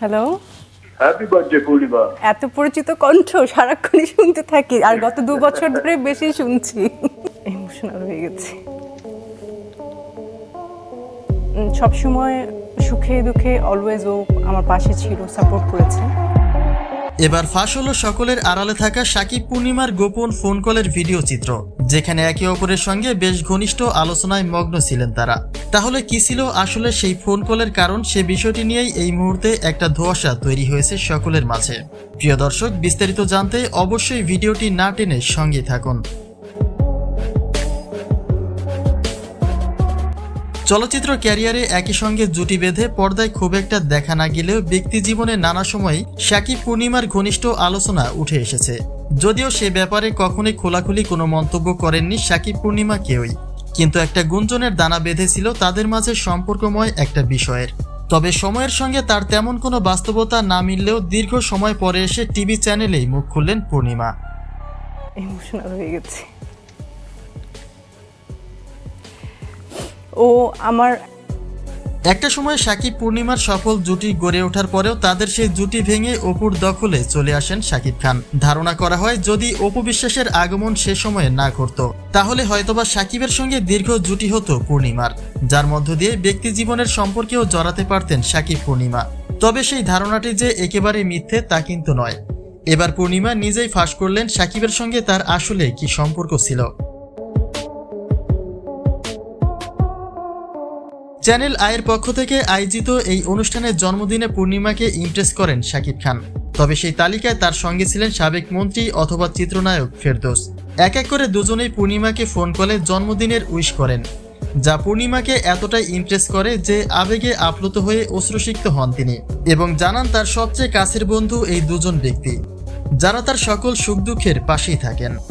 Hello, happy birthday পূর্ণিমা। এত পরিচিত কণ্ঠ সারাক্ষণই শুনতে থাকি, আর গত 2 বছর ধরে বেশি শুনছি। ইমোশনাল হয়ে গেছি। সবসময় সুখে দুঃখে অলওয়েজ ও আমার পাশে ছিল, সাপোর্ট করেছে। এবার ফাঁস হলো সকলের আড়ালে থাকা শাকিব পূর্ণিমার গোপন ফোন কলের ভিডিও চিত্র, যেখানে একে অপরের সঙ্গে বেশ ঘনিষ্ঠ আলোচনায় মগ্ন ছিলেন তারা। তাহলে কি ছিল আসলে সেই ফোন কলের কারণ, সে বিষয়টি নিয়েই এই মুহূর্তে একটা ধোঁয়াশা তৈরি হয়েছে সকলের মাঝে। প্রিয় দর্শক, বিস্তারিত জানতে অবশ্যই ভিডিওটি না টেনে সঙ্গে থাকুন। চলচ্চিত্র ক্যারিয়ারে একই সঙ্গে জুটি বেঁধে পর্দায় খুব একটা দেখা না গেলেও ব্যক্তি জীবনে নানা সময় শাকিব পূর্ণিমার ঘনিষ্ঠ আলোচনা উঠে এসেছে। যদিও সে ব্যাপারে কখনোই খোলাখুলি কোনো মন্তব্য করেননি শাকিব পূর্ণিমা কেউই, কিন্তু একটা গুঞ্জনের দানা বেঁধেছিল তাদের মাঝে সম্পর্কময় একটা বিষয়ের। তবে সময়ের সঙ্গে তার তেমন কোনো বাস্তবতা না মিললেও দীর্ঘ সময় পরে এসে টিভি চ্যানেলেই মুখ খুললেন পূর্ণিমা। ইমোশনাল হয়ে গেছি। ও আমার একটা সময় শাকিব পূর্ণিমার সফল জুটি গড়ে ওঠার পরেও তাদের সেই জুটি ভেঙে অপুর দখলে চলে আসেন শাকিব খান। ধারণা করা হয় যদি অপু বিশ্বাসের আগমন সে সময়ে না ঘটত, তাহলে হয়তোবা শাকিবের সঙ্গে দীর্ঘ জুটি হতো পূর্ণিমার, যার মধ্য দিয়ে ব্যক্তি জীবনের সম্পর্কেও জড়াতে পারতেন শাকিব পূর্ণিমা। তবে সেই ধারণাটি যে একেবারে মিথ্যে তা কিন্তু নয়। এবার পূর্ণিমা নিজেই ফাঁস করলেন শাকিবের সঙ্গে তার আসলে কি সম্পর্ক ছিল। চ্যানেল আয়ের পক্ষ থেকে আয়োজিত এই অনুষ্ঠানের জন্মদিনে পূর্ণিমাকে ইমপ্রেস করেন শাকিব খান। তবে সেই তালিকায় তার সঙ্গে ছিলেন সাবেক মন্ত্রী অথবা চিত্রনায়ক ফেরদৌস। এক এক করে দুজনেই পূর্ণিমাকে ফোন কলে জন্মদিনের উইশ করেন, যা পূর্ণিমাকে এতটাই ইমপ্রেস করে যে আবেগে আপ্লুত হয়ে অশ্রুসিক্ত হন তিনি, এবং জানান তার সবচেয়ে কাছের বন্ধু এই দুজন ব্যক্তি, যারা তার সকল সুখ দুঃখের পাশেই থাকেন।